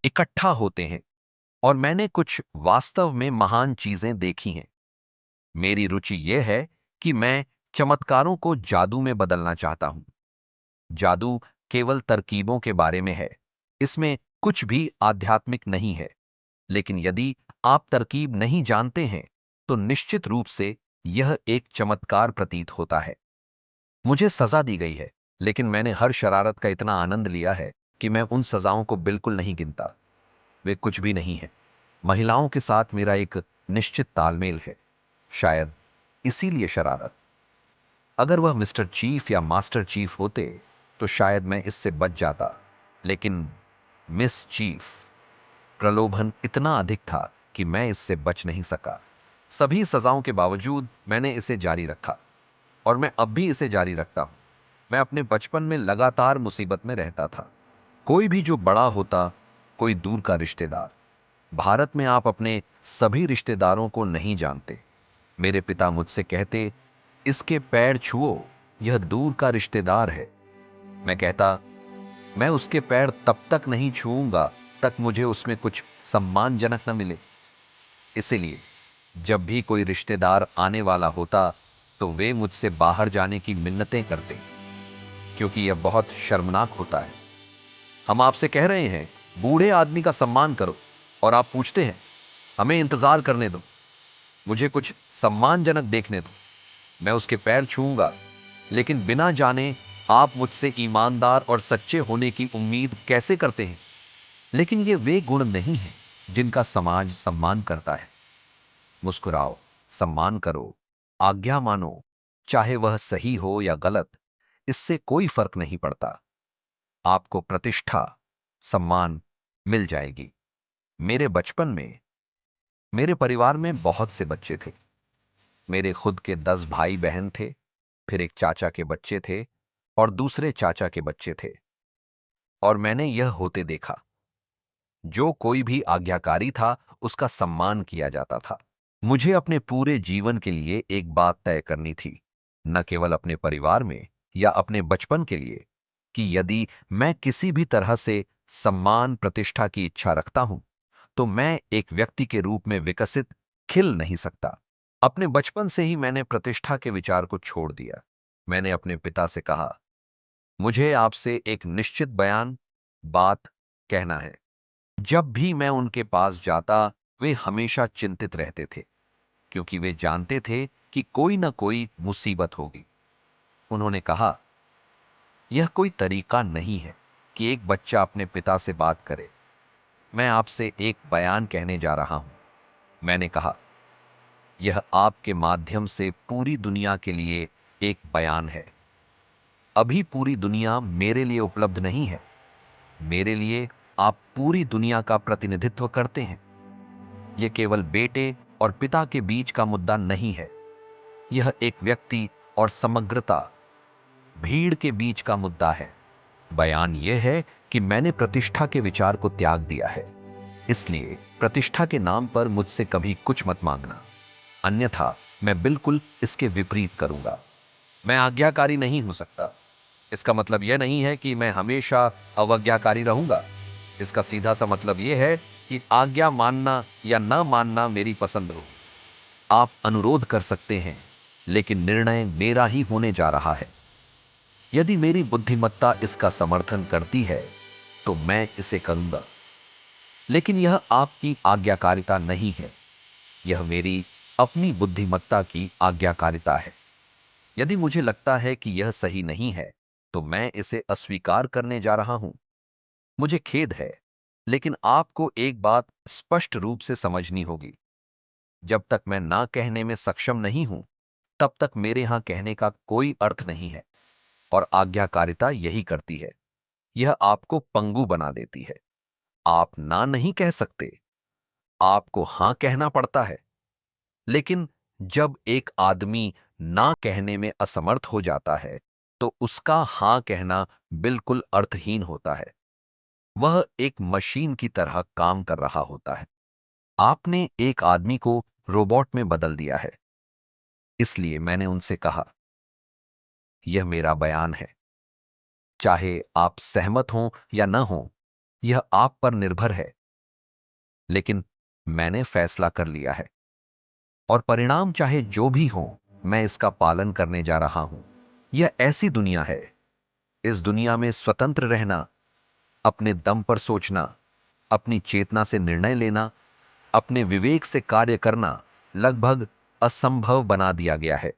इकट्ठा होते हैं और मैंने कुछ वास्तव में महान चीजें देखी हैं। मेरी रुचि यह है कि मैं चमत्कारों को जादू में बदलना चाहता हूं। जादू केवल तरकीबों के बारे में है, इसमें कुछ भी आध्यात्मिक नहीं है। लेकिन यदि आप तरकीब नहीं जानते हैं तो निश्चित रूप से यह एक चमत्कार प्रतीत होता है। मुझे सजा दी गई है, लेकिन मैंने हर शरारत का इतना आनंद लिया है कि मैं उन सजाओं को बिल्कुल नहीं गिनता। वे कुछ भी नहीं है। महिलाओं के साथ मेरा एक निश्चित तालमेल है, शायद इसीलिए शरारत। अगर वह मिस्टर चीफ या मास्टर चीफ होते तो शायद मैं इससे बच जाता, लेकिन मिस चीफ, प्रलोभन इतना अधिक था कि मैं इससे बच नहीं सका। सभी सजाओं के बावजूद मैंने इसे जारी रखा और मैं अब भी इसे जारी रखता हूं। मैं अपने बचपन में लगातार मुसीबत में रहता था। कोई भी जो बड़ा होता, कोई दूर का रिश्तेदार। भारत में आप अपने सभी रिश्तेदारों को नहीं जानते। मेरे पिता मुझसे कहते, इसके पैर छुओ, यह दूर का रिश्तेदार है। मैं कहता, मैं उसके पैर तब तक नहीं छूऊंगा तक मुझे उसमें कुछ सम्मानजनक न मिले। इसीलिए जब भी कोई रिश्तेदार आने वाला होता तो वे मुझसे बाहर जाने की मिन्नतें करते, क्योंकि यह बहुत शर्मनाक होता है। हम आपसे कह रहे हैं, बूढ़े आदमी का सम्मान करो, और आप पूछते हैं, हमें इंतजार करने दो, मुझे कुछ सम्मानजनक देखने दो। मैं उसके पैर छूऊंगा, लेकिन बिना जाने आप मुझसे ईमानदार और सच्चे होने की उम्मीद कैसे करते हैं? लेकिन ये वे गुण नहीं हैं जिनका समाज सम्मान करता है। मुस्कुराओ, सम्मान करो, आज्ञा मानो, चाहे वह सही हो या गलत, इससे कोई फर्क नहीं पड़ता। आपको प्रतिष्ठा, सम्मान मिल जाएगी। मेरे बचपन में मेरे परिवार में बहुत से बच्चे थे। मेरे खुद के 10 भाई बहन थे, फिर एक चाचा के बच्चे थे और दूसरे चाचा के बच्चे थे। और मैंने यह होते देखा, जो कोई भी आज्ञाकारी था उसका सम्मान किया जाता था। मुझे अपने पूरे जीवन के लिए एक बात तय करनी थी, न केवल अपने परिवार में या अपने बचपन के लिए, कि यदि मैं किसी भी तरह से सम्मान प्रतिष्ठा की इच्छा रखता हूं तो मैं एक व्यक्ति के रूप में विकसित खिल नहीं सकता। अपने बचपन से ही मैंने प्रतिष्ठा के विचार को छोड़ दिया। मैंने अपने पिता से कहा, मुझे आपसे एक निश्चित बात कहना है। जब भी मैं उनके पास जाता, वे हमेशा चिंतित रहते थे, क्योंकि वे जानते थे कि कोई ना कोई मुसीबत होगी। उन्होंने कहा, यह कोई तरीका नहीं है कि एक बच्चा अपने पिता से बात करे। मैं आपसे एक बयान कहने जा रहा हूं। मैंने कहा, यह आपके माध्यम से पूरी दुनिया के लिए एक बयान है। अभी पूरी दुनिया मेरे लिए उपलब्ध नहीं है। मेरे लिए आप पूरी दुनिया का प्रतिनिधित्व करते हैं। यह केवल बेटे और पिता के बीच का मुद्दा नहीं है। यह एक व्यक्ति और समग्रता, भीड़ के बीच का मुद्दा है। बयान यह है कि मैंने प्रतिष्ठा के विचार को त्याग दिया है। इसलिए प्रतिष्ठा के नाम पर मुझसे कभी कुछ मत मांगना, अन्यथा मैं बिल्कुल इसके विपरीत करूंगा। मैं आज्ञाकारी नहीं हो सकता। इसका मतलब यह नहीं है कि मैं हमेशा अवज्ञाकारी रहूंगा। इसका सीधा सा मतलब यह है कि आज्ञा मानना या न मानना मेरी पसंद हो। आप अनुरोध कर सकते हैं, लेकिन निर्णय मेरा ही होने जा रहा है। यदि मेरी बुद्धिमत्ता इसका समर्थन करती है तो मैं इसे करूंगा, लेकिन यह आपकी आज्ञाकारिता नहीं है। यह मेरी अपनी बुद्धिमत्ता की आज्ञाकारिता है। यदि मुझे लगता है कि यह सही नहीं है तो मैं इसे अस्वीकार करने जा रहा हूं। मुझे खेद है, लेकिन आपको एक बात स्पष्ट रूप से समझनी होगी। जब तक मैं ना कहने में सक्षम नहीं हूं, तब तक मेरे यहां कहने का कोई अर्थ नहीं है। और आज्ञाकारिता यही करती है, यह आपको पंगु बना देती है। आप ना नहीं कह सकते, आपको हां कहना पड़ता है। लेकिन जब एक आदमी ना कहने में असमर्थ हो जाता है तो उसका हां कहना बिल्कुल अर्थहीन होता है। वह एक मशीन की तरह काम कर रहा होता है। आपने एक आदमी को रोबोट में बदल दिया है। इसलिए मैंने उनसे कहा, यह मेरा बयान है। चाहे आप सहमत हों या न हों, यह आप पर निर्भर है, लेकिन मैंने फैसला कर लिया है और परिणाम चाहे जो भी हो, मैं इसका पालन करने जा रहा हूं। यह ऐसी दुनिया है, इस दुनिया में स्वतंत्र रहना, अपने दम पर सोचना, अपनी चेतना से निर्णय लेना, अपने विवेक से कार्य करना लगभग असंभव बना दिया गया है।